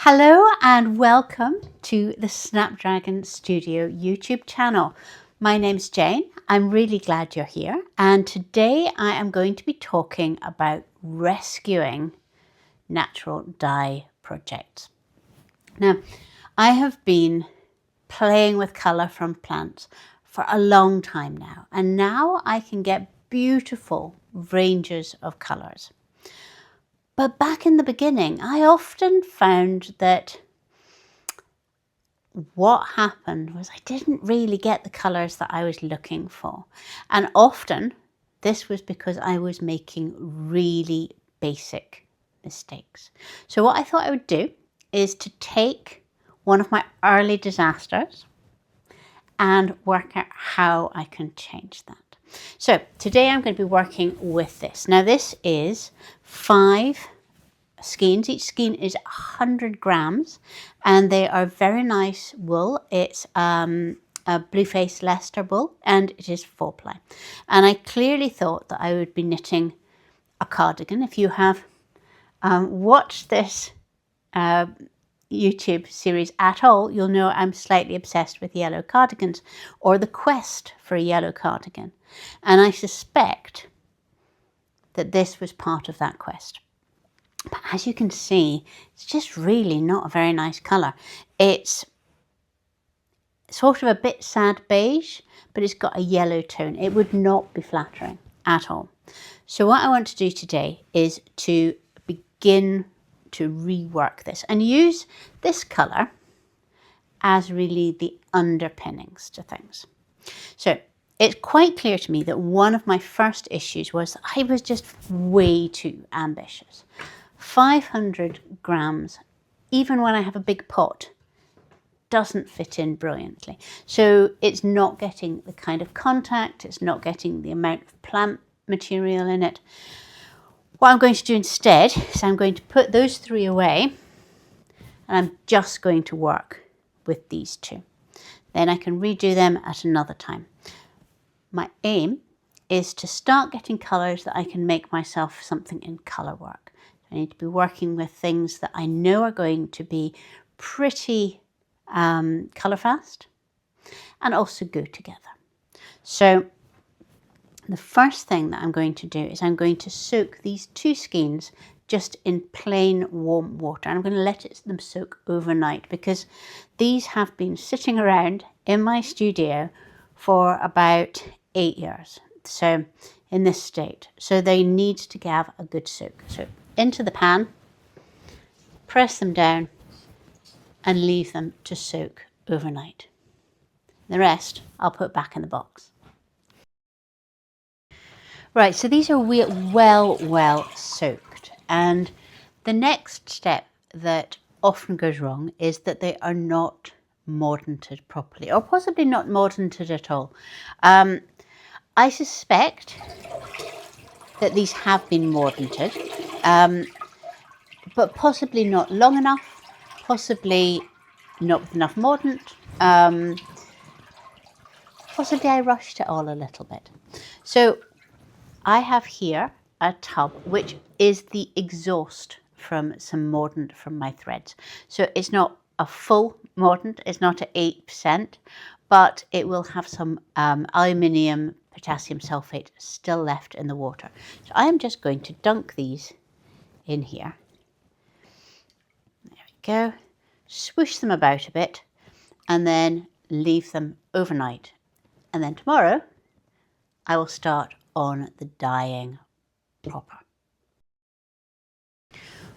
Hello and welcome to the Snapdragon Studio YouTube channel. My name's Jane. I'm really glad you're here, and today I am going to be talking about rescuing natural dye projects. Now, I have been playing with colour from plants for a long time now, and now I can get beautiful ranges of colours. But back in the beginning, I often found that what happened was I didn't really get the colours that I was looking for. And often this was because I was making really basic mistakes. So what I thought I would do is to take one of my early disasters and work out how I can change that. So today I'm going to be working with this. Now this is 5 skeins. Each skein is 100 grams and they are very nice wool. It's a Blueface Leicester wool and it is 4-ply. And I clearly thought that I would be knitting a cardigan. If you have watched this YouTube series at all, you'll know I'm slightly obsessed with yellow cardigans, or the quest for a yellow cardigan. And I suspect that this was part of that quest. But as you can see, it's just really not a very nice colour. It's sort of a bit sad beige, but it's got a yellow tone. It would not be flattering at all. So what I want to do today is to begin to rework this and use this colour as really the underpinnings to things. So it's quite clear to me that one of my first issues was that I was just way too ambitious. 500 grams, even when I have a big pot, doesn't fit in brilliantly. So it's not getting the kind of contact, it's not getting the amount of plant material in it. What I'm going to do instead is I'm going to put those 3 away and I'm just going to work with these 2. Then I can redo them at another time. My aim is to start getting colours that I can make myself something in colourwork. I need to be working with things that I know are going to be pretty colour fast and also go together. So the first thing that I'm going to do is I'm going to soak these 2 skeins just in plain warm water. I'm going to let them soak overnight because these have been sitting around in my studio for about 8 years. So in this state, so they need to have a good soak. So into the pan, press them down and leave them to soak overnight. The rest I'll put back in the box. Right, so these are well soaked, and the next step that often goes wrong is that they are not mordanted properly, or possibly not mordanted at all. I suspect that these have been mordanted, but possibly not long enough, possibly not with enough mordant, possibly I rushed it all a little bit. So I have here a tub which is the exhaust from some mordant from my threads. So it's not a full mordant, it's not at 8%, but it will have some aluminium potassium sulfate still left in the water. So I am just going to dunk these in here. There we go. Swoosh them about a bit and then leave them overnight. And then tomorrow I will start on the dyeing proper.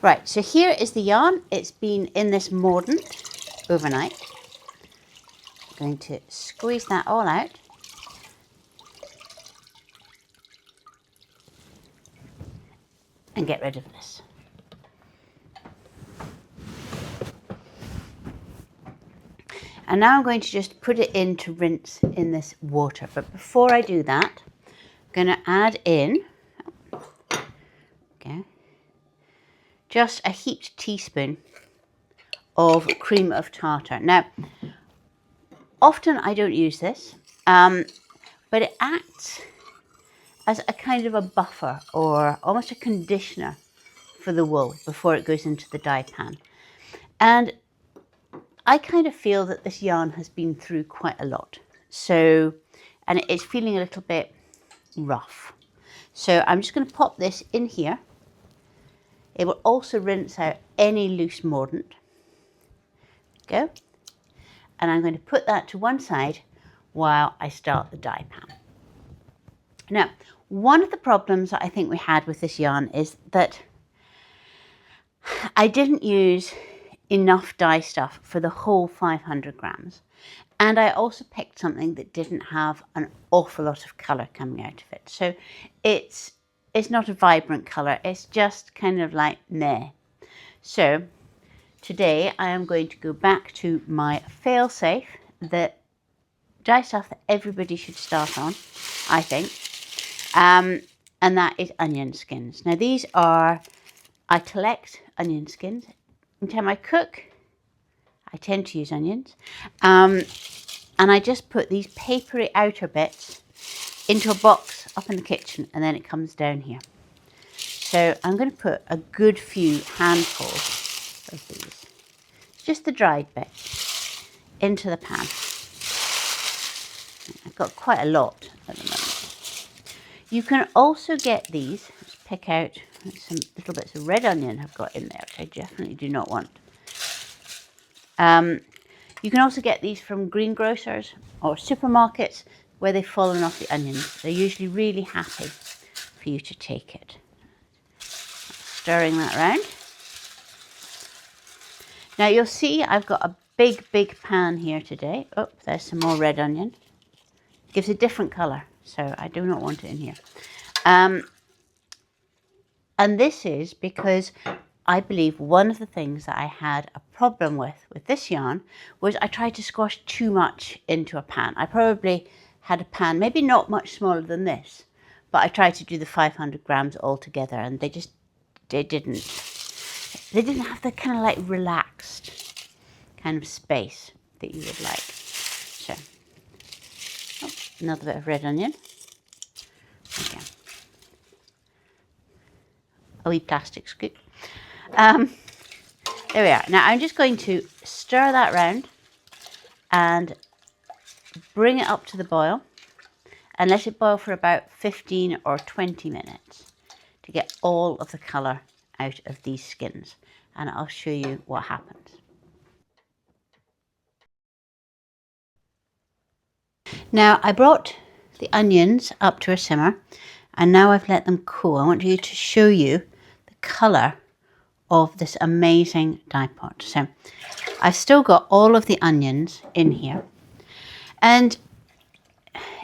Right, so here is the yarn. It's been in this mordant overnight. I'm going to squeeze that all out. And get rid of this. And now I'm going to just put it in to rinse in this water. But before I do that, I'm going to add in just a heaped teaspoon of cream of tartar. Now, often I don't use this, but it acts as a kind of a buffer or almost a conditioner for the wool before it goes into the dye pan. And I kind of feel that this yarn has been through quite a lot. So, and it's feeling a little bit rough. So I'm just going to pop this in here. It will also rinse out any loose mordant. Go. And I'm going to put that to one side while I start the dye pan. Now, one of the problems that I think we had with this yarn is that I didn't use enough dye stuff for the whole 500 grams. And I also picked something that didn't have an awful lot of colour coming out of it. So it's not a vibrant colour, it's just kind of like meh. So today I am going to go back to my fail-safe, the dye stuff that everybody should start on, I think. And that is onion skins. Now these are, I collect onion skins. Every time I cook, I tend to use onions. And I just put these papery outer bits into a box up in the kitchen, and then it comes down here. So I'm going to put a good few handfuls of these, just the dried bit, into the pan. I've got quite a lot at the moment. You can also get these, let's pick out some little bits of red onion I've got in there, which I definitely do not want. You can also get these from greengrocers or supermarkets where they've fallen off the onions. They're usually really happy for you to take it. Stirring that around. Now you'll see I've got a big pan here today. Oh, there's some more red onion. It gives a different colour, so I do not want it in here. And this is because I believe one of the things that I had a problem with this yarn was I tried to squash too much into a pan. I probably had a pan, maybe not much smaller than this, but I tried to do the 500 grams all together, and they didn't have the kind of like relaxed kind of space that you would like. So, oh, another bit of red onion. Okay. A wee plastic scoop. There we are. Now I'm just going to stir that round and bring it up to the boil and let it boil for about 15 or 20 minutes to get all of the colour out of these skins, and I'll show you what happens. Now I brought the onions up to a simmer, and now I've let them cool. I want you to show you the colour of this amazing dye pot. So I've still got all of the onions in here, and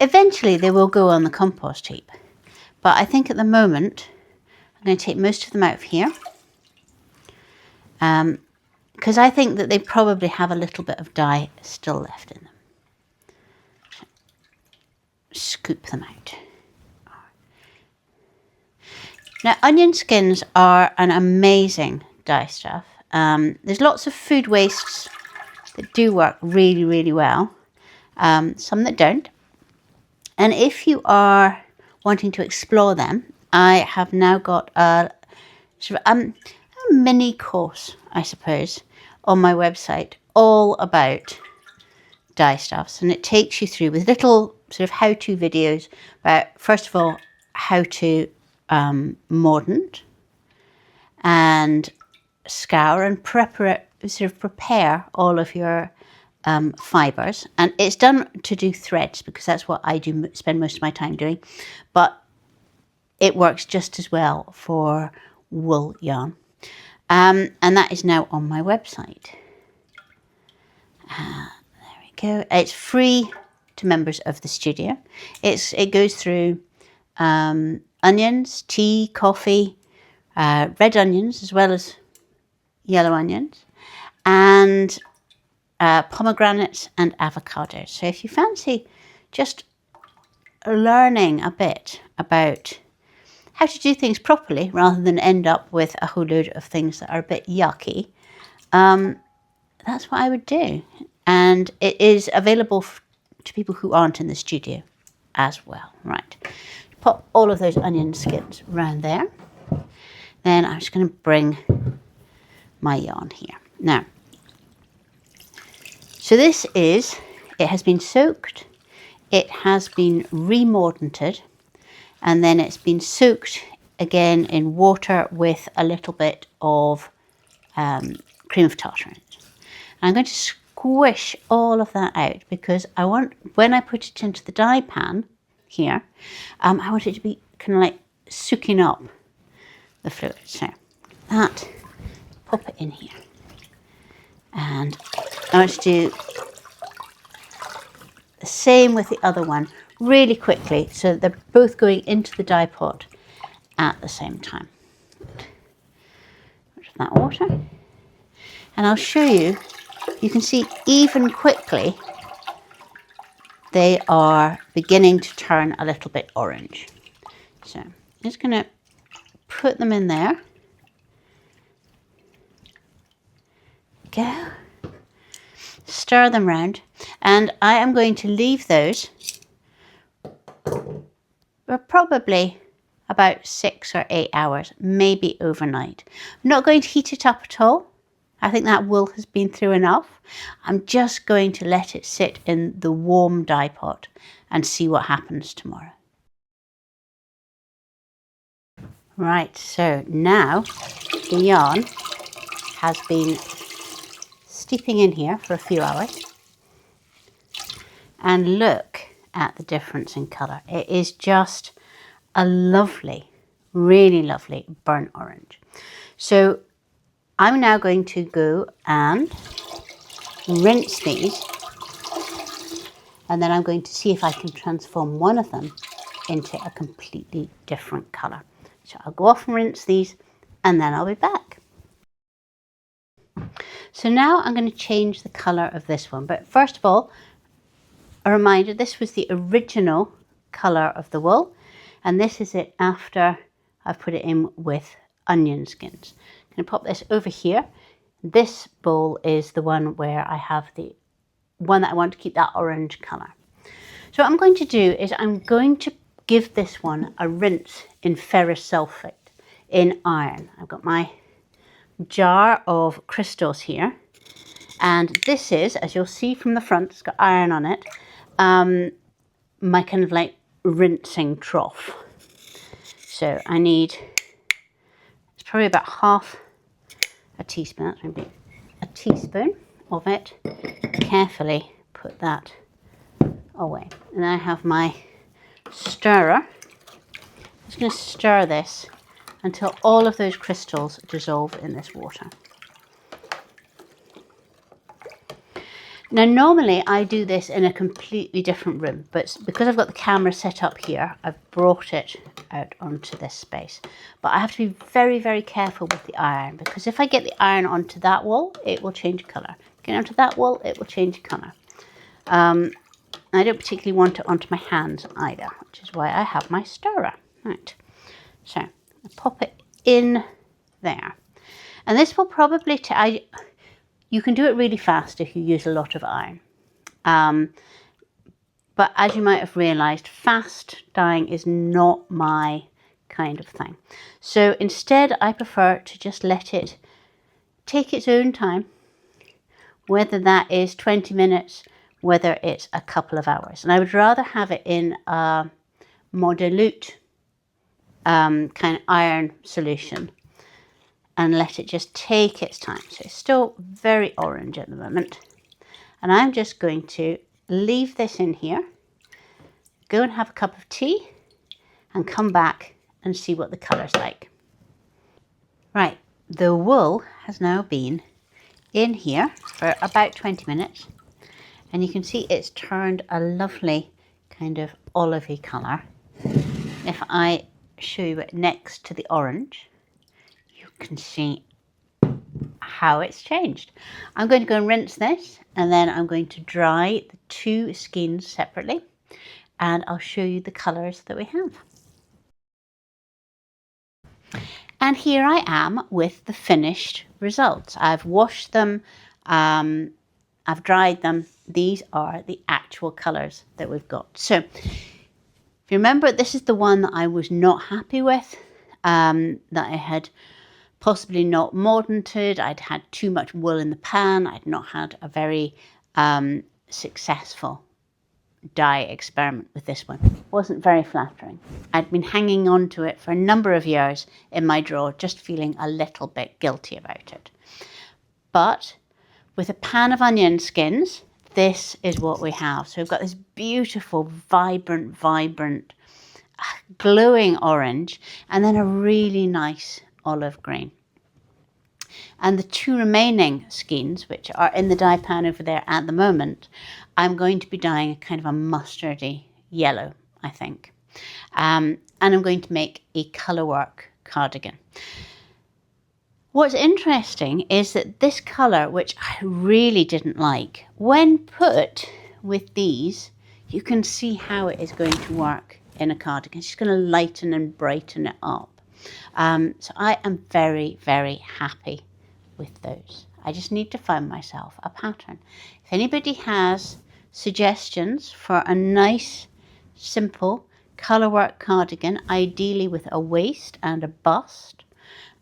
eventually they will go on the compost heap, but I think at the moment I'm going to take most of them out of here, because I think that they probably have a little bit of dye still left in them. Scoop them out. Now, onion skins are an amazing dye stuff. There's lots of food wastes that do work really well, some that don't. And if you are wanting to explore them, I have now got a sort of a mini course, I suppose, on my website all about dye stuffs, and it takes you through with little sort of how-to videos about, first of all, how to mordant and scour and prepare all of your fibres. And it's done to do threads, because that's what I do spend most of my time doing, but it works just as well for wool yarn, and that is now on my website. There we go. It's free to members of the studio. It goes through onions, tea, coffee, red onions as well as yellow onions, and pomegranates and avocados. So if you fancy just learning a bit about how to do things properly rather than end up with a whole load of things that are a bit yucky, that's what I would do. And it is available to people who aren't in the studio as well. Right. Pop all of those onion skins around there. Then I'm just going to bring my yarn here. Now, So this is, it has been soaked, it has been re-mordanted, and then it's been soaked again in water with a little bit of cream of tartar in it. I'm going to squish all of that out because I want, when I put it into the dye pan here, I want it to be kind of like soaking up the fluid. So that, pop it in here. And I want to do the same with the other one really quickly so that they're both going into the dye pot at the same time. That water. And I'll show you, you can see even quickly they are beginning to turn a little bit orange. So I'm just going to put them in there. Go. Stir them round, and I am going to leave those for probably about 6 or 8 hours, maybe overnight. I'm not going to heat it up at all. I think that wool has been through enough. I'm just going to let it sit in the warm dye pot and see what happens tomorrow. Right, so now the yarn has been steeping in here for a few hours, and look at the difference in colour. It is just a lovely, really lovely burnt orange. So I'm now going to go and rinse these, and then I'm going to see if I can transform one of them into a completely different colour. So I'll go off and rinse these, and then I'll be back. So now I'm going to change the colour of this one. But first of all, a reminder, this was the original colour of the wool, and this is it after I've put it in with onion skins. I'm going to pop this over here. This bowl is the one where I have the one that I want to keep that orange colour. So what I'm going to do is I'm going to give this one a rinse in ferrous sulfate in iron. I've got my jar of crystals here, and this is, as you'll see from the front, it's got iron on it, my kind of like rinsing trough. So I need, it's probably about half a teaspoon, that's maybe a teaspoon of it. Carefully put that away. And I have my stirrer. I'm just going to stir this until all of those crystals dissolve in this water. Now normally I do this in a completely different room, but because I've got the camera set up here, I've brought it out onto this space. But I have to be very, very careful with the iron, because if I get the iron onto that wool, it will change colour. Get onto that wool, it will change colour. I don't particularly want it onto my hands either, which is why I have my stirrer. Right, so I pop it in there. And this will probably, you can do it really fast if you use a lot of iron. But as you might have realised, fast dyeing is not my kind of thing. So instead, I prefer to just let it take its own time, whether that is 20 minutes, whether it's a couple of hours. And I would rather have it in a more dilute kind of iron solution and let it just take its time. So it's still very orange at the moment. And I'm just going to leave this in here, go and have a cup of tea, and come back and see what the colour's like. Right, the wool has now been in here for about 20 minutes. And you can see it's turned a lovely kind of olivey colour. If I show you it next to the orange, you can see how it's changed. I'm going to go and rinse this, and then I'm going to dry the two skeins separately, and I'll show you the colours that we have. And here I am with the finished results. I've washed them, I've dried them. These are the actual colours that we've got. So if you remember, this is the one that I was not happy with, that I had possibly not mordanted. I'd had too much wool in the pan. I'd not had a very successful dye experiment with this one. It wasn't very flattering. I'd been hanging on to it for a number of years in my drawer, just feeling a little bit guilty about it. But with a pan of onion skins, this is what we have. So we've got this beautiful, vibrant, glowing orange, and then a really nice olive green. And the two remaining skeins, which are in the dye pan over there at the moment, I'm going to be dyeing a kind of a mustardy yellow, I think. And I'm going to make a colourwork cardigan. What's interesting is that this colour, which I really didn't like, when put with these, you can see how it is going to work in a cardigan. It's just going to lighten and brighten it up. So I am very, very happy with those. I just need to find myself a pattern. If anybody has suggestions for a nice, simple colourwork cardigan, ideally with a waist and a bust,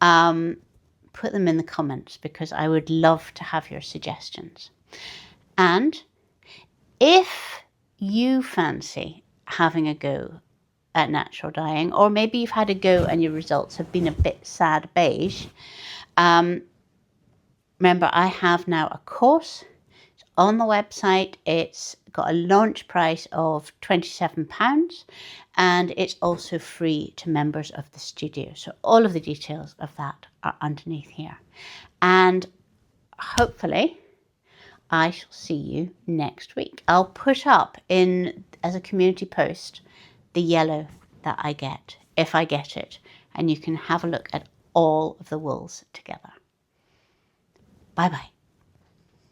put them in the comments, because I would love to have your suggestions. And if you fancy having a go at natural dyeing, or maybe you've had a go and your results have been a bit sad beige, remember, I have now a course. It's on the website. It's got a launch price of £27, and it's also free to members of the studio. So all of the details of that are underneath here. And hopefully I shall see you next week. I'll put up as a community post the yellow that I get, if I get it, and you can have a look at all of the wools together. Bye-bye.